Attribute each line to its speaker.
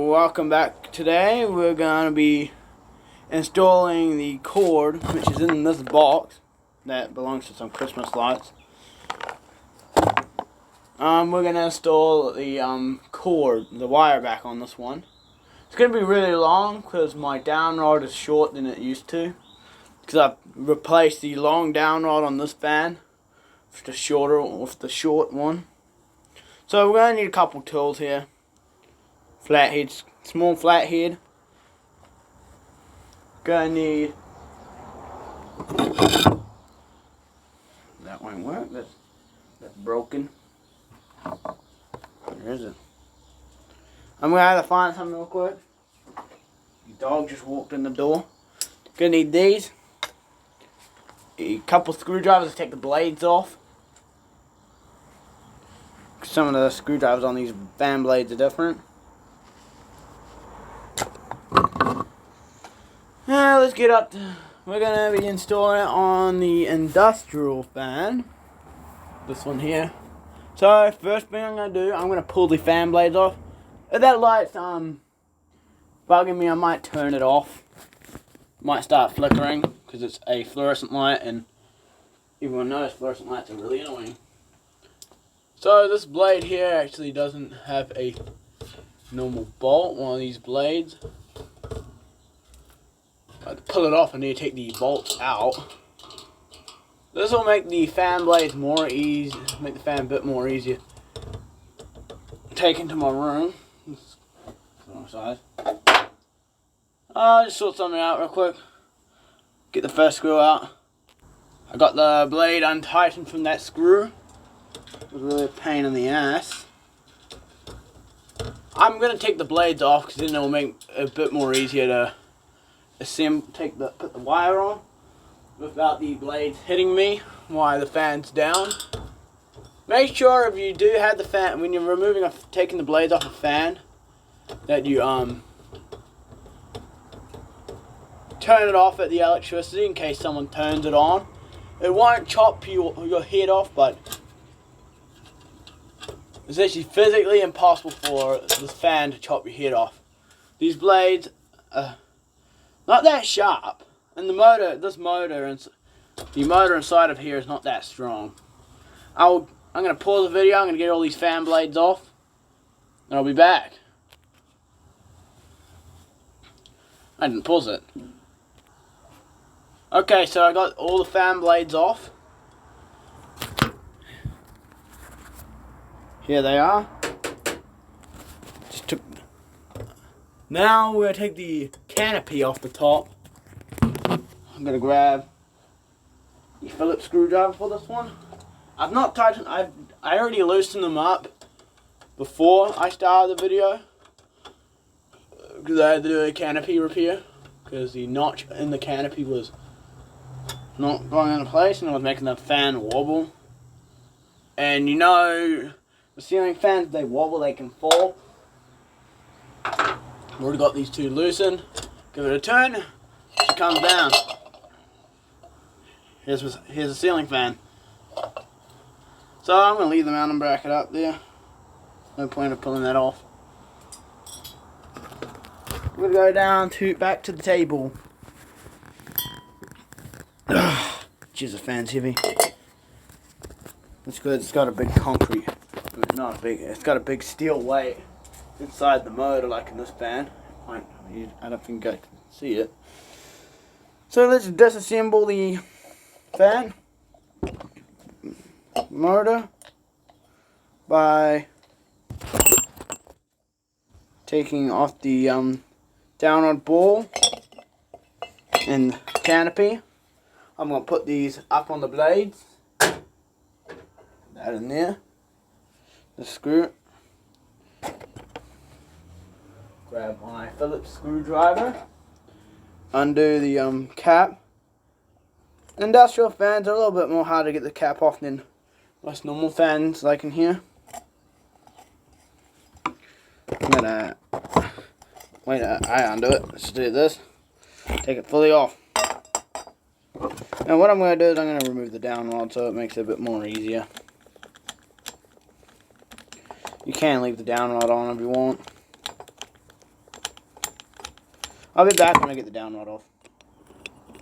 Speaker 1: welcome back. Today we're going to be installing the cord, which is in this box that belongs to some Christmas lights. We're going to install the cord, the wire back on this one. It's going to be really long because my down rod is short than it used to, because I've replaced the long down rod on this fan with the short one. So we're going to need a couple tools here. Flatheads, small flathead. Gonna need, that won't work, that's broken. Where is it? I'm gonna have to find something real quick. The dog just walked in the door. Gonna need these. A couple screwdrivers to take the blades off. Some of the screwdrivers on these fan blades are different. Now let's get up to, we're going to be installing it on the industrial fan. This one here. So first thing I'm going to do, I'm going to pull the fan blades off. If that light's bugging me, I might turn it off. Might start flickering because it's a fluorescent light, and everyone knows fluorescent lights are really annoying. So this blade here actually doesn't have a normal bolt, one of these blades. To pull it off, I need to take the bolts out. This will make the fan blades more easy, make the fan a bit more easier. Take into my room. Wrong size. I'll just sort something out real quick. Get the first screw out. I got the blade untightened from that screw. It was really a pain in the ass. I'm gonna take the blades off because then it will make it a bit more easier to put the wire on without the blades hitting me while the fan's down. Make sure if you do have the fan, when you're taking the blades off a fan, that you turn it off at the electricity in case someone turns it on. It won't chop your head off, but it's actually physically impossible for this fan to chop your head off. These blades not that sharp, and the motor inside of here is not that strong. I'm going to pause the video, I'm going to get all these fan blades off, and I'll be back. I didn't pause it. Okay, so I got all the fan blades off. Here they are. Now we're going to take the canopy off the top. I'm going to grab the Phillips screwdriver for this one. I've not tightened, I already loosened them up before I started the video, because I had to do a canopy repair because the notch in the canopy was not going into place and it was making the fan wobble. And you know, the ceiling fans, they wobble, they can fall. I've already got these two loosened. Give it a turn. She comes down. Here's a ceiling fan. So I'm going to leave the mounting bracket up there. No point of pulling that off. We're going to go back to the table. Jeez, the fan's heavy. It's good. It's got a big concrete. It's got a big steel weight inside the motor, like in this fan. I don't think you guys can see it. So let's disassemble the fan motor by taking off the downward ball and canopy. I'm going to put these up on the blades. That in there. The screw. Grab my Phillips screwdriver. Undo the cap. Industrial fans are a little bit more hard to get the cap off than most normal fans like in here. I'm gonna I undo it. Let's do this. Take it fully off. Now what I'm gonna do is I'm gonna remove the down rod so it makes it a bit more easier. You can leave the down rod on if you want. I'll be back when I get the down rod off.